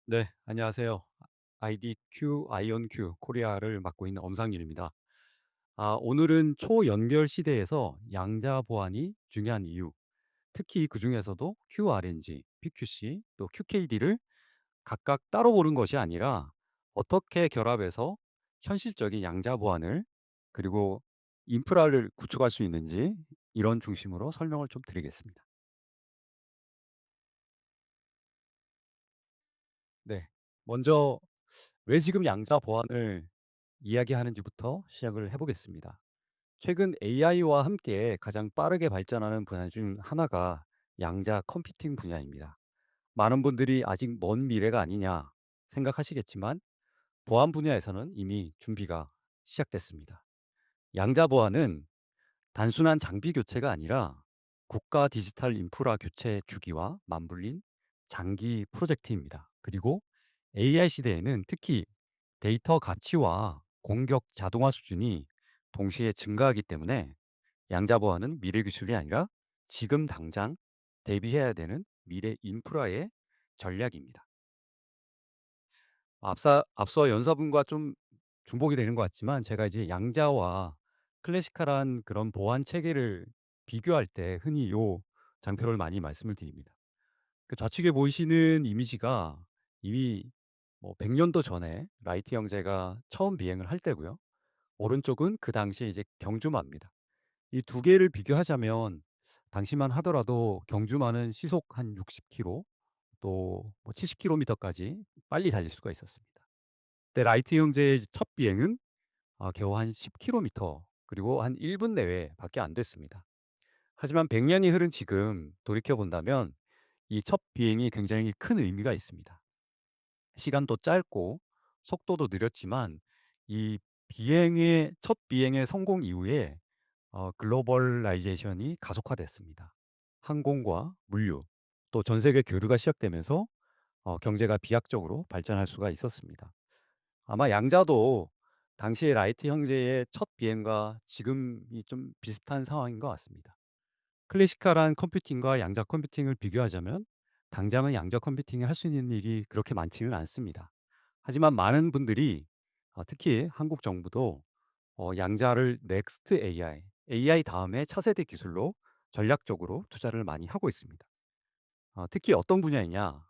네, 안녕하세요. 아이디 Q 아이온 Q 코리아를 맡고 있는 엄상윤입니다. 오늘은 초연결 시대에서 양자 보안이 중요한 이유, 특히 그 중에서도 QRNG, PQC, 또 QKD를 각각 따로 보는 것이 아니라 어떻게 결합해서 현실적인 양자 보안을 그리고 인프라를 구축할 수 있는지 이런 중심으로 설명을 좀 드리겠습니다. 네, 먼저 왜 지금 양자 보안을 이야기하는지부터 시작을 해보겠습니다. 최근 AI와 함께 가장 빠르게 발전하는 분야 중 하나가 양자 컴퓨팅 분야입니다. 많은 분들이 아직 먼 미래가 아니냐 생각하시겠지만 보안 분야에서는 이미 준비가 시작됐습니다. 양자 보안은 단순한 장비 교체가 아니라 국가 디지털 인프라 교체 주기와 맞물린 장기 프로젝트입니다. 그리고 AI 시대에는 특히 데이터 가치와 공격 자동화 수준이 동시에 증가하기 때문에 양자 보안은 미래 기술이 아니라 지금 당장 대비해야 되는 미래 인프라의 전략입니다. 앞서 연사분과 좀 중복이 되는 것 같지만 제가 이제 양자와 클래시컬한 그런 보안 체계를 비교할 때 흔히 요 장표를 많이 말씀을 드립니다. 그 좌측에 보이시는 이미지가 이미 뭐 100 년도 전에 라이트 형제가 처음 비행을 할 때고요. 오른쪽은 그 당시에 이제 경주마입니다. 이 두 개를 비교하자면 당시만 하더라도 경주마는 시속 한 60km 또 뭐 70km까지 빨리 달릴 수가 있었습니다. 그때 라이트 형제의 첫 비행은 겨우 한 10km 그리고 한 1분 내외밖에 안 됐습니다. 하지만 100 년이 흐른 지금 돌이켜 본다면 이 첫 비행이 굉장히 큰 의미가 있습니다. 시간도 짧고 속도도 느렸지만 이 비행의 첫 비행의 성공 이후에 글로벌라이제이션이 가속화됐습니다. 항공과 물류 또 전 세계 교류가 시작되면서 경제가 비약적으로 발전할 수가 있었습니다. 아마 양자도 당시의 라이트 형제의 첫 비행과 지금이 좀 비슷한 상황인 것 같습니다. 클래시컬한 컴퓨팅과 양자 컴퓨팅을 비교하자면 당장은 양자 컴퓨팅이 할 수 있는 일이 그렇게 많지는 않습니다. 하지만 많은 분들이 특히 한국 정부도 양자를 넥스트 AI 다음에 차세대 기술로 전략적으로 투자를 많이 하고 있습니다. 특히 어떤 분야이냐?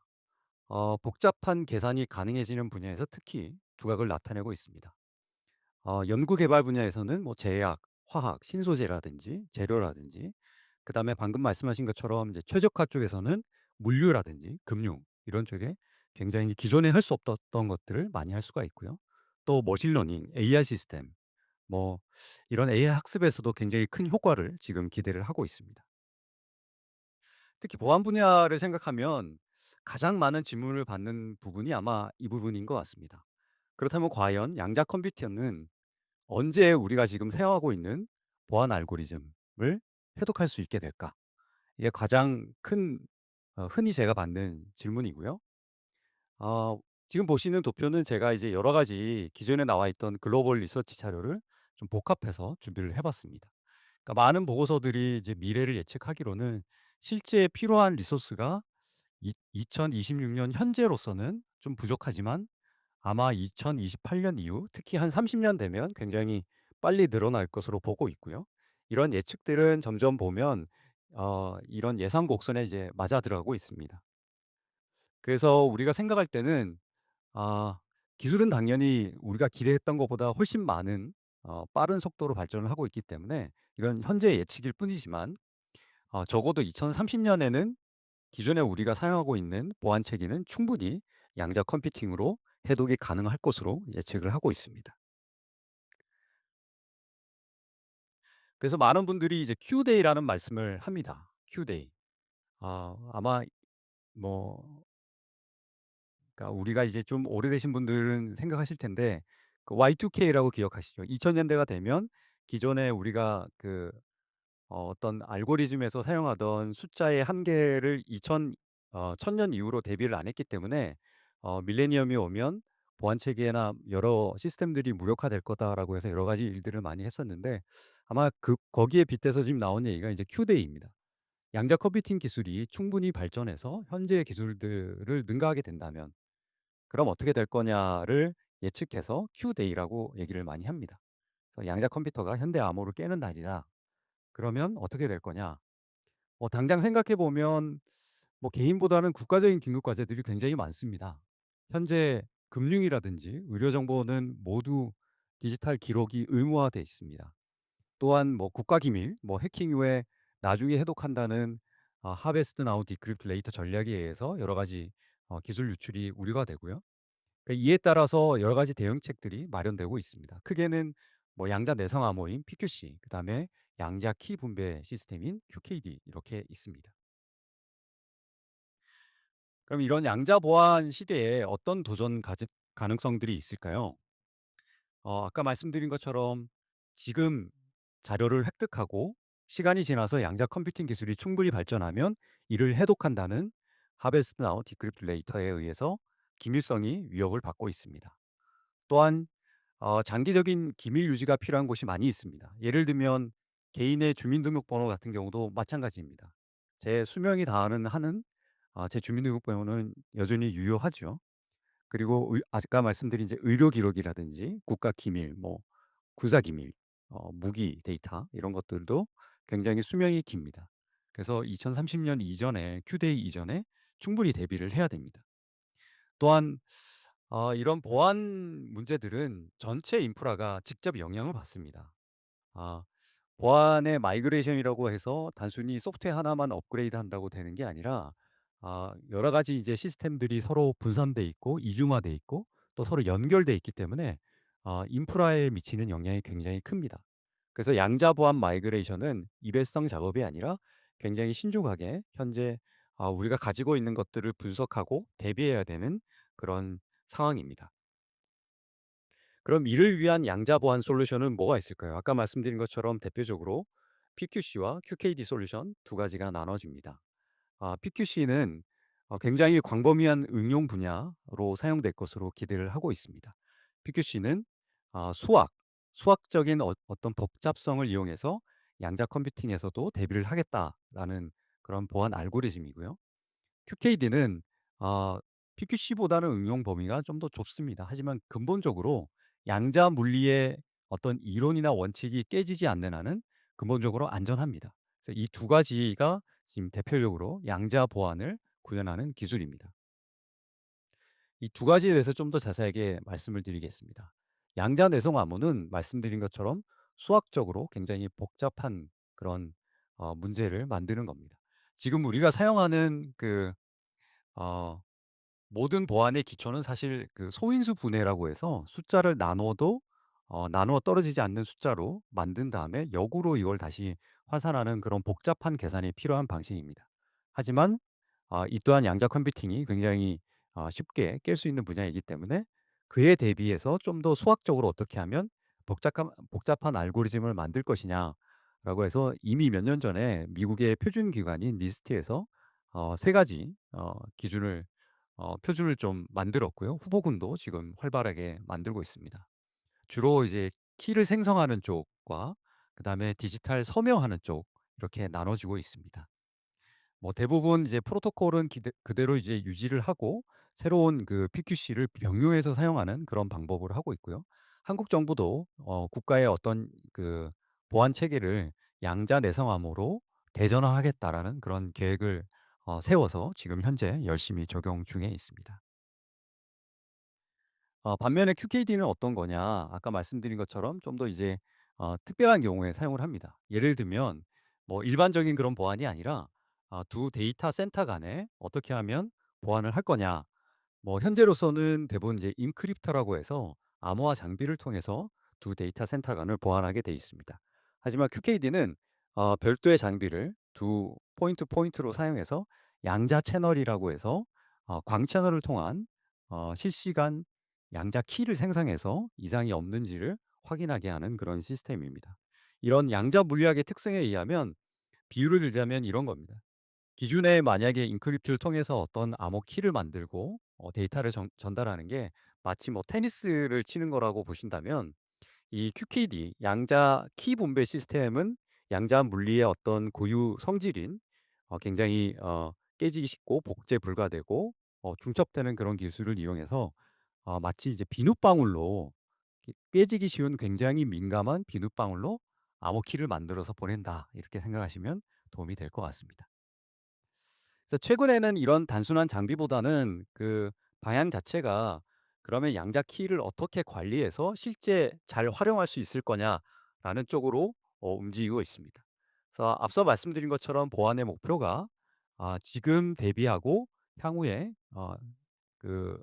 복잡한 계산이 가능해지는 분야에서 특히 두각을 나타내고 있습니다. 연구 개발 분야에서는 뭐 제약, 화학, 신소재라든지 재료라든지 그다음에 방금 말씀하신 것처럼 이제 최적화 쪽에서는 물류라든지 금융 이런 쪽에 굉장히 기존에 할 수 없었던 것들을 많이 할 수가 있고요. 또 머신러닝, AI 시스템 뭐 이런 AI 학습에서도 굉장히 큰 효과를 지금 기대를 하고 있습니다. 특히 보안 분야를 생각하면 가장 많은 질문을 받는 부분이 아마 이 부분인 것 같습니다. 그렇다면 과연 양자 컴퓨터는 언제 우리가 지금 사용하고 있는 보안 알고리즘을 해독할 수 있게 될까? 이게 가장 큰 흔히 제가 받는 질문이고요. 어 지금 보시는 도표는 제가 이제 여러 가지 기존에 나와 있던 글로벌 리서치 자료를 좀 복합해서 준비를 해 봤습니다. 그러니까 많은 보고서들이 이제 미래를 예측하기로는 실제 필요한 리소스가 이 2026년 현재로서는 좀 부족하지만 아마 2028년 이후 특히 한 30년 되면 굉장히 빨리 늘어날 것으로 보고 있고요. 이런 예측들은 점점 보면 이런 예상 곡선에 이제 맞아 들어가고 있습니다. 그래서 우리가 생각할 때는 아 기술은 당연히 우리가 기대했던 것보다 훨씬 많은 빠른 속도로 발전을 하고 있기 때문에 이건 현재 예측일 뿐이지만 적어도 2030 년에는 기존에 우리가 사용하고 있는 보안 체계는 충분히 양자 컴퓨팅으로 해독이 가능할 것으로 예측을 하고 있습니다. 그래서 많은 분들이 이제 Q-Day라는 말씀을 합니다. Q-Day. 아마 뭐 그러니까 우리가 이제 좀 오래되신 분들은 생각하실 텐데 그 Y2K라고 기억하시죠? 2000 년대가 되면 기존에 우리가 그 어떤 알고리즘에서 사용하던 숫자의 한계를 1000년 이후로 대비를 안 했기 때문에 밀레니엄이 오면 보안 체계나 여러 시스템들이 무력화될 거다라고 해서 여러 가지 일들을 많이 했었는데 아마 거기에 빗대서 지금 나온 얘기가 이제 Q-Day입니다. 양자 컴퓨팅 기술이 충분히 발전해서 현재의 기술들을 능가하게 된다면 그럼 어떻게 될 거냐를 예측해서 Q-Day라고 얘기를 많이 합니다. 그래서 양자 컴퓨터가 현대 암호를 깨는 날이다. 그러면 어떻게 될 거냐? 당장 생각해 보면 개인보다는 국가적인 긴급 과제들이 굉장히 많습니다. 현재 금융이라든지 의료 정보는 모두 디지털 기록이 의무화돼 있습니다. 또한 국가 기밀, 해킹 이후에 나중에 해독한다는 하베스트 나우 디크립트 레이터 전략에 의해서 여러 가지 기술 유출이 우려가 되고요. 그러니까 이에 따라서 여러 가지 대응책들이 마련되고 있습니다. 크게는 양자 내성 암호인 PQC, 그다음에 양자 키 분배 시스템인 QKD 이렇게 있습니다. 그럼 이런 양자 보안 시대에 어떤 도전 가능성들이 있을까요? 아까 말씀드린 것처럼 지금 자료를 획득하고 시간이 지나서 양자 컴퓨팅 기술이 충분히 발전하면 이를 해독한다는 하베스트 나우 디크립트 레이터에 의해서 기밀성이 위협을 받고 있습니다. 또한 장기적인 기밀 유지가 필요한 곳이 많이 있습니다. 예를 들면 개인의 주민등록번호 같은 경우도 마찬가지입니다. 제 수명이 다하는 한은 제 주민등록번호는 여전히 유효하죠. 그리고 아까 말씀드린 이제 의료 기록이라든지 국가 기밀, 군사 기밀, 무기 데이터 이런 것들도 굉장히 수명이 깁니다. 그래서 2030년 이전에 큐데이 이전에 충분히 대비를 해야 됩니다. 또한 이런 보안 문제들은 전체 인프라가 직접 영향을 받습니다. 아 보안의 마이그레이션이라고 해서 단순히 소프트웨어 하나만 업그레이드한다고 되는 게 아니라 여러 가지 이제 시스템들이 서로 분산돼 있고 이중화돼 있고 또 서로 연결돼 있기 때문에 인프라에 미치는 영향이 굉장히 큽니다. 그래서 양자 보안 마이그레이션은 일회성 작업이 아니라 굉장히 신중하게 현재 우리가 가지고 있는 것들을 분석하고 대비해야 되는 그런 상황입니다. 그럼 이를 위한 양자 보안 솔루션은 뭐가 있을까요? 아까 말씀드린 것처럼 대표적으로 PQC와 QKD 솔루션 두 가지가 나눠집니다. PQC는 굉장히 광범위한 응용 분야로 사용될 것으로 기대를 하고 있습니다. PQC는 수학적인 어떤 복잡성을 이용해서 양자 컴퓨팅에서도 대비를 하겠다라는 그런 보안 알고리즘이고요. QKD는 PQC보다는 응용 범위가 좀 더 좁습니다. 하지만 근본적으로 양자 물리의 어떤 이론이나 원칙이 깨지지 않는 한은 근본적으로 안전합니다. 그래서 이 두 가지가 지금 대표적으로 양자 보안을 구현하는 기술입니다. 이 두 가지에 대해서 좀 더 자세하게 말씀을 드리겠습니다. 양자 내성 암호는 말씀드린 것처럼 수학적으로 굉장히 복잡한 그런 문제를 만드는 겁니다. 지금 우리가 사용하는 어 모든 보안의 기초는 사실 그 소인수 분해라고 해서 숫자를 나눠도 나누어 떨어지지 않는 숫자로 만든 다음에 역으로 이걸 다시 환산하는 그런 복잡한 계산이 필요한 방식입니다. 하지만 이 또한 양자 컴퓨팅이 굉장히 쉽게 깰 수 있는 분야이기 때문에 그에 대비해서 좀 더 수학적으로 어떻게 하면 복잡한 알고리즘을 만들 것이냐라고 해서 이미 몇 년 전에 미국의 표준 기관인 니스트에서 세 가지 표준을 좀 만들었고요. 후보군도 지금 활발하게 만들고 있습니다. 주로 이제 키를 생성하는 쪽과 그다음에 디지털 서명하는 쪽 이렇게 나눠지고 있습니다. 대부분 이제 프로토콜은 그대로 이제 유지를 하고 새로운 그 PQC를 병용해서 사용하는 그런 방법을 하고 있고요. 한국 정부도 국가의 어떤 그 보안 체계를 양자 내성 암호로 대전화하겠다라는 그런 계획을 세워서 지금 현재 열심히 적용 중에 있습니다. 반면에 QKD는 어떤 거냐? 아까 말씀드린 것처럼 좀 더 이제 특별한 경우에 사용을 합니다. 예를 들면 일반적인 그런 보안이 아니라 두 데이터 센터 간에 어떻게 하면 보안을 할 거냐. 현재로서는 대부분 이제 인크립터라고 해서 암호화 장비를 통해서 두 데이터 센터 간을 보안하게 돼 있습니다. 하지만 QKD는 별도의 장비를 두 포인트로 사용해서 양자 채널이라고 해서 광 채널을 통한 실시간 양자 키를 생성해서 이상이 없는지를 확인하게 하는 그런 시스템입니다. 이런 양자 물리학의 특성에 의하면 비유를 들자면 이런 겁니다. 기존에 만약에 인크립트를 통해서 어떤 암호 키를 만들고 데이터를 전달하는 게 마치 테니스를 치는 거라고 보신다면 이 QKD 양자 키 분배 시스템은 양자 물리의 어떤 고유 성질인 굉장히 깨지기 쉽고 복제 불가되고 중첩되는 그런 기술을 이용해서 마치 이제 비눗방울로 깨지기 쉬운 굉장히 민감한 비눗방울로 암호키를 만들어서 보낸다. 이렇게 생각하시면 도움이 될 것 같습니다. 그래서 최근에는 이런 단순한 장비보다는 그 방향 자체가 '그러면 양자 키를 어떻게 관리해서 실제 잘 활용할 수 있을 거냐.'라는 쪽으로 움직이고 있습니다. 그래서 앞서 말씀드린 것처럼 보안의 목표가 지금 대비하고 향후에 그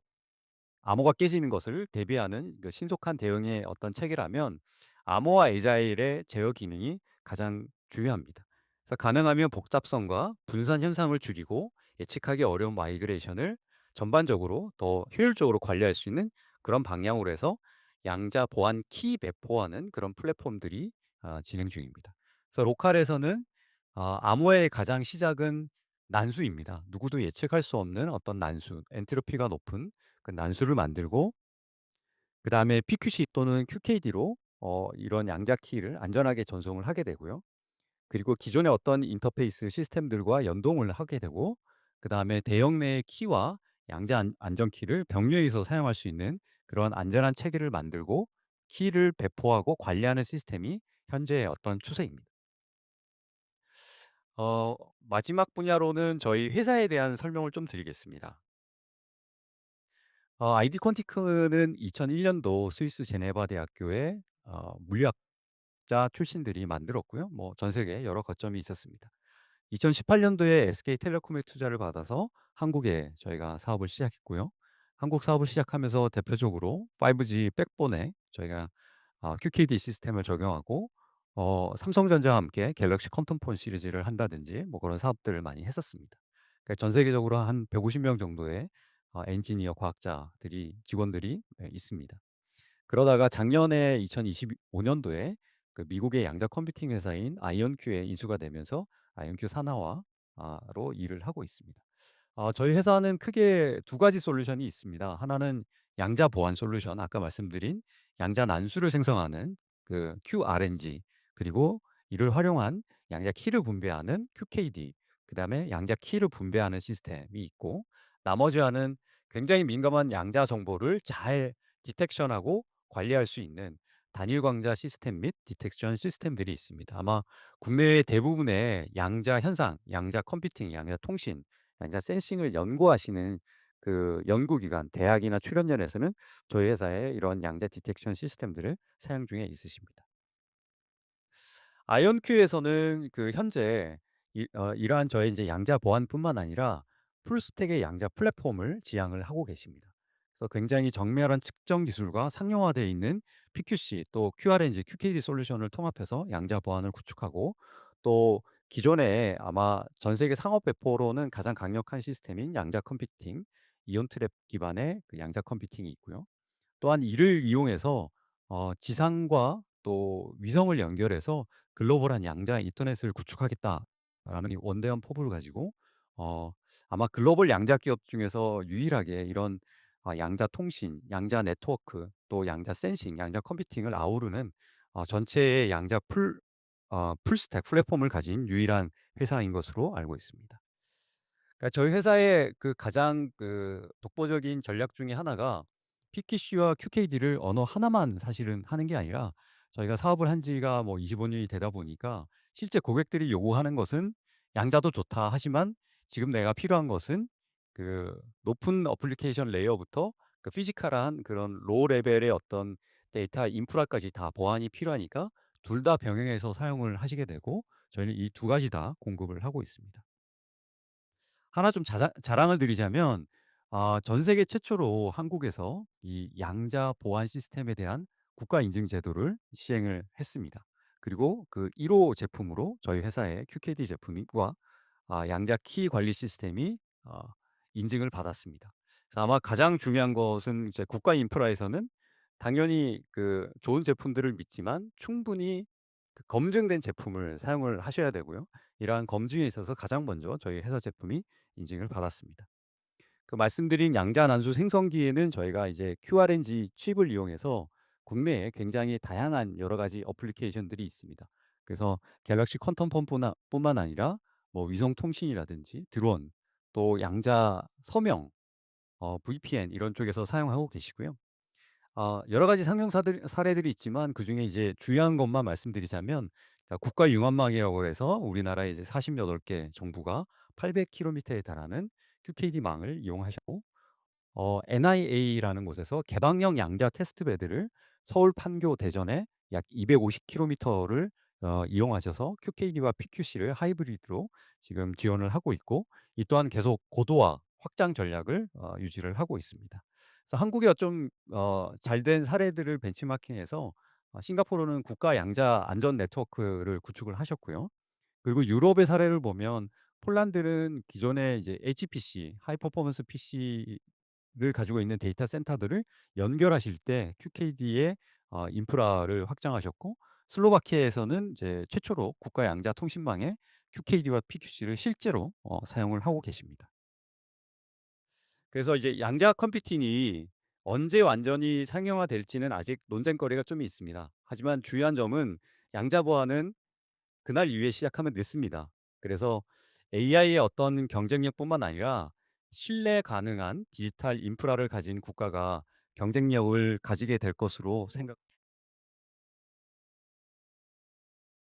암호가 깨지는 것을 대비하는 그 신속한 대응의 어떤 체계라면 암호화 에자일의 제어 기능이 가장 중요합니다. 그래서 가능하면 복잡성과 분산 현상을 줄이고 예측하기 어려운 마이그레이션을 전반적으로 더 효율적으로 관리할 수 있는 그런 방향으로 해서 양자 보안 키 배포하는 그런 플랫폼들이 진행 중입니다. 그래서 로컬에서는 암호의 가장 시작은 난수입니다. 누구도 예측할 수 없는 어떤 난수, 엔트로피가 높은 그 난수를 만들고 그다음에 PQC 또는 QKD로 이런 양자 키를 안전하게 전송을 하게 되고요. 그리고 기존의 어떤 인터페이스 시스템들과 연동을 하게 되고 그다음에 대형 내의 키와 양자 안전 키를 병렬해서 사용할 수 있는 그런 안전한 체계를 만들고 키를 배포하고 관리하는 시스템이 현재의 어떤 추세입니다. 마지막 분야로는 저희 회사에 대한 설명을 좀 드리겠습니다. 아이디 퀀티크는 2001 년도 스위스 제네바 대학교의 물리학자 출신들이 만들었고요. 뭐 전 세계에 여러 거점이 있었습니다. 2018 년도에 SK텔레콤의 투자를 받아서 한국에 저희가 사업을 시작했고요. 한국 사업을 시작하면서 대표적으로 5G 백본에 저희가 QKD 시스템을 적용하고 삼성전자와 함께 갤럭시 퀀텀폰 시리즈를 한다든지 뭐 그런 사업들을 많이 했었습니다. 그러니까 전 세계적으로 한 150명 정도의 엔지니어 과학자들이 직원들이 있습니다. 그러다가 작년에 2025 년도에 그 미국의 양자 컴퓨팅 회사인 아이온큐에 인수가 되면서 아이온큐 산하와 로 일을 하고 있습니다. 저희 회사는 크게 두 가지 솔루션이 있습니다. 하나는 양자 보안 솔루션, 아까 말씀드린 양자 난수를 생성하는 그 QRNG, 그리고 이를 활용한 양자 키를 분배하는 QKD, 그다음에 양자 키를 분배하는 시스템이 있고, 나머지 하나는 굉장히 민감한 양자 정보를 잘 디텍션하고 관리할 수 있는 단일 광자 시스템 및 디텍션 시스템들이 있습니다. 아마 국내의 대부분의 양자 현상, 양자 컴퓨팅, 양자 통신, 양자 센싱을 연구하시는 그 연구기관, 대학이나 출연연에서는 저희 회사의 이런 양자 디텍션 시스템들을 사용 중에 있으십니다. 아이온큐에서는 그 현재 이러한 저의 이제 양자 보안뿐만 아니라 풀스택의 양자 플랫폼을 지향을 하고 계십니다. 그래서 굉장히 정밀한 측정 기술과 상용화되어 있는 PQC 또 QRNG, QKD 솔루션을 통합해서 양자 보안을 구축하고, 또 기존에 아마 전 세계 상업 배포로는 가장 강력한 시스템인 양자 컴퓨팅, 이온 트랩 기반의 그 양자 컴퓨팅이 있고요. 또한 이를 이용해서 지상과 또 위성을 연결해서 글로벌한 양자 인터넷을 구축하겠다라는 이 원대한 포부를 가지고 어 아마 글로벌 양자 기업 중에서 유일하게 이런 양자 통신, 양자 네트워크, 또 양자 센싱, 양자 컴퓨팅을 아우르는 전체의 양자 풀스택 플랫폼을 가진 유일한 회사인 것으로 알고 있습니다. 그러니까 저희 회사의 그 가장 그 독보적인 전략 중에 하나가 PQC와 QKD를 언어 하나만 사실은 하는 게 아니라, 저희가 사업을 한 지가 뭐 25 년이 되다 보니까 실제 고객들이 요구하는 것은 "양자도 좋다." 하지만 지금 내가 필요한 것은 그 높은 어플리케이션 레이어부터 그 피지컬한 그런 로우 레벨의 어떤 데이터 인프라까지 다 보안이 필요하니까 둘 다 병행해서 사용을 하시게 되고, 저희는 이 두 가지 다 공급을 하고 있습니다. 하나 좀 자랑을 드리자면 전 세계 최초로 한국에서 이 양자 보안 시스템에 대한 국가 인증 제도를 시행을 했습니다. 그리고 그 1호 제품으로 저희 회사의 QKD 제품과 양자 키 관리 시스템이 인증을 받았습니다. 그래서 아마 가장 중요한 것은 이제 국가 인프라에서는 당연히 그 좋은 제품들을 믿지만 충분히 그 검증된 제품을 사용을 하셔야 되고요. 이러한 검증에 있어서 가장 먼저 저희 회사 제품이 인증을 받았습니다. 그 말씀드린 양자 난수 생성기에는 저희가 이제 QRNG 칩을 이용해서 국내에 굉장히 다양한 여러 가지 어플리케이션들이 있습니다. 그래서 갤럭시 퀀텀 뿐만 아니라 뭐 위성 통신이라든지 드론, 또 양자 서명, VPN 이런 쪽에서 사용하고 계시고요. 여러 가지 상용사들 사례들이 있지만 그중에 이제 중요한 것만 말씀드리자면 국가 융합망이라고 해서 우리나라에 이제 48개 정부가 800 킬로미터에 달하는 QKD망을 이용하셨고 NIA라는 곳에서 개방형 양자 테스트 베드를 서울 판교 대전에 약 250 킬로미터를 이용하셔서 QKD와 PQC를 하이브리드로 지금 지원을 하고 있고 이 또한 계속 고도화 확장 전략을 유지를 하고 있습니다. 그래서 한국의 좀 잘된 사례들을 벤치마킹해서 싱가포르는 국가 양자 안전 네트워크를 구축을 하셨고요. 그리고 유럽의 사례를 보면 폴란드는 기존에 이제 HPC, 하이 퍼포먼스 PC를 가지고 있는 데이터 센터들을 연결하실 때 QKD의 인프라를 확장하셨고 슬로바키아에서는 이제 최초로 국가 양자 통신망에 QKD와 PQC를 실제로 사용을 하고 계십니다. 그래서 이제 양자 컴퓨팅이 언제 완전히 상용화될지는 아직 논쟁거리가 좀 있습니다. 하지만 중요한 점은 양자 보안은 그날 이후에 시작하면 늦습니다. 그래서 AI의 어떤 경쟁력뿐만 아니라 신뢰 가능한 디지털 인프라를 가진 국가가 경쟁력을 가지게 될 것으로 생각